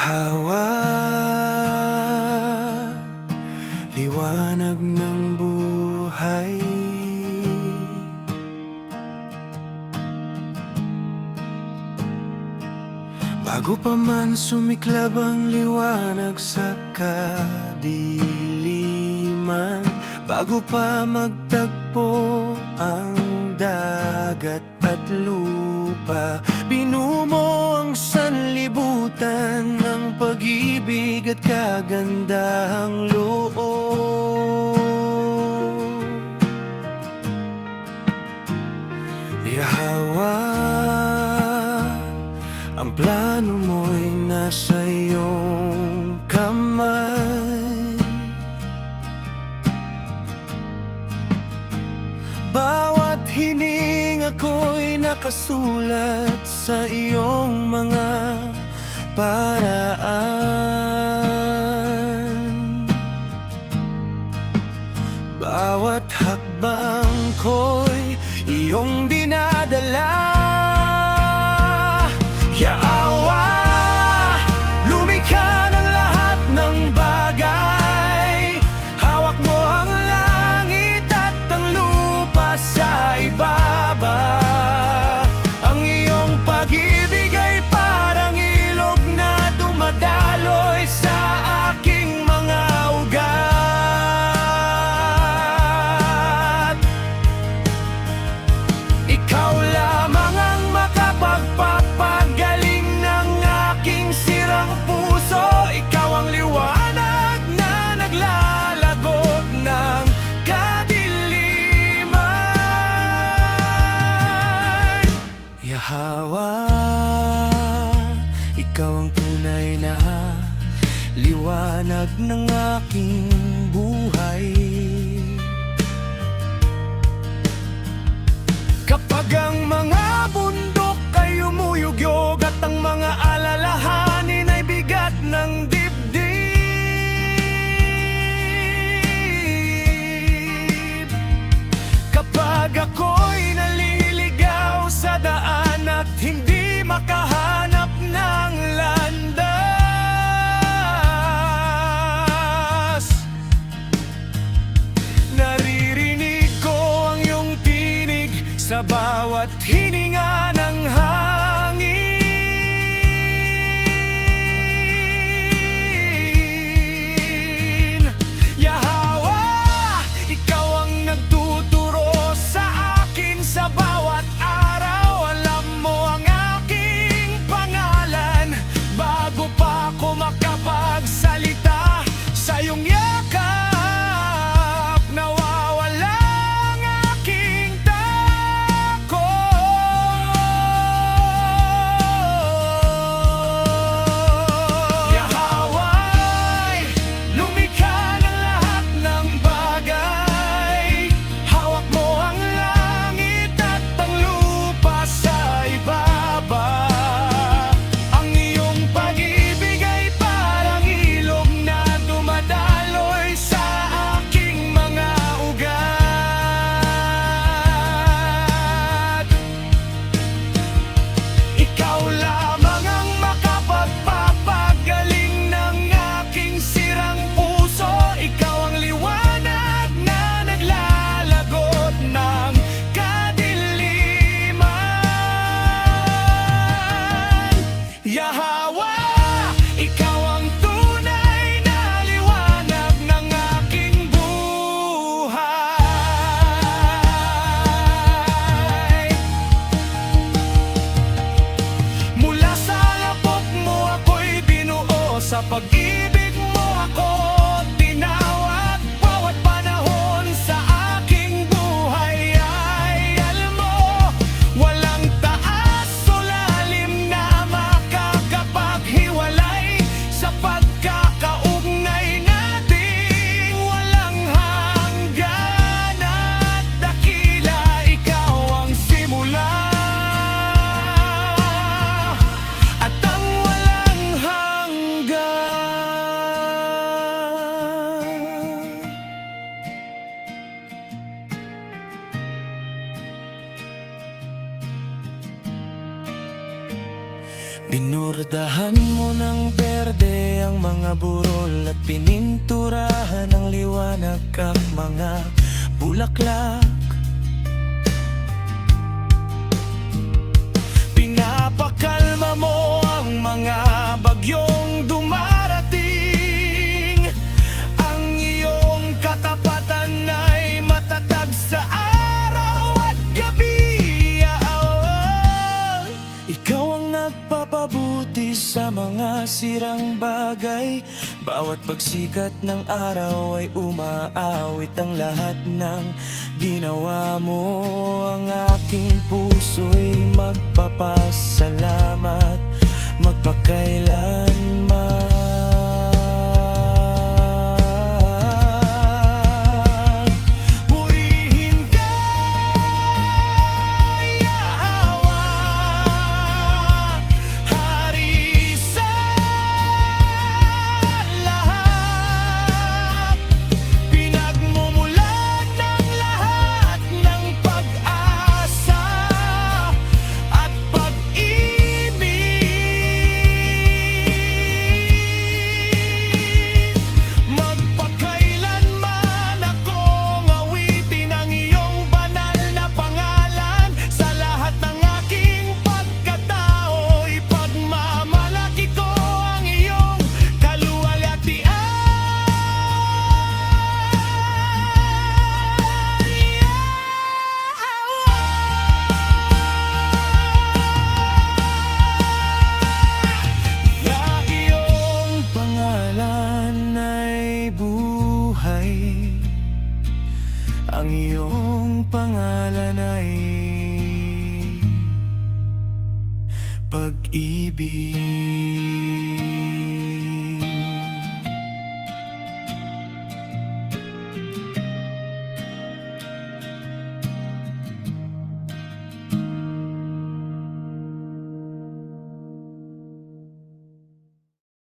Ihahawa, liwanag ng buhay. Bago pa man sumiklab ang liwanag sa kadiliman, bago pa magtagpo ang dagat at lupa, binumo ang sanlibutan ng pag-ibig at kagandahang loob. Ihahawa, ang plano mo'y nasa iyong kamay. Bawat hininga ko'y nakasulat sa iyong mga paraan. Bawat hakbang ko'y iyong dinadala. Ihahawa, lumikha ng lahat ng bagay. Hawak mo ang langit at ang lupa sa ibaba. Ang iyong pag-ibig ay parang ilog na dumadaloy sa aking mga ugat. Ikaw lamang ang makapagpapagaling ng aking sirang puso. Ikaw ang liwanag na naglalagot ng kadiliman. Ihahawa, ikaw ang tunay na liwanag ng aking buhay. Kapag ang mga bundok ay umuyugyog at ang mga alalahanin ay bigat ng dibdib, kapag ako'y naliligaw sa daan at hindi makahanap ng landas, naririnig ko ang iyong tinig sa bawat hininga ng hangin. Binurdahan mo ng berde ang mga burol at pininturahan ng liwanag ang mga bulaklak. Pinapakalma mo ang mga bagyong dumarating. Ang iyong katapatan ay matatag sa araw at gabi. Ikaw ang nagpapabuti sa mga sirang bagay. Bawat pagsikat ng araw ay umaawit ang lahat ng ginawa mo. Ang aking puso'y magpapasalamat magpakailanman. Purihin ka, Yahwa, Hari sa lahat. Pinagmumulan ng lahat ng pag-asa at pag-ibig. Magpakailanman akong awitin ang iyong banal na pangalan. Sa lahat ng aking pagkatao, ipagmamalaki ko ang iyong kaluwalhatian. Na iyong pangalan ay buhay, ang iyong pangalan ay pag-ibig.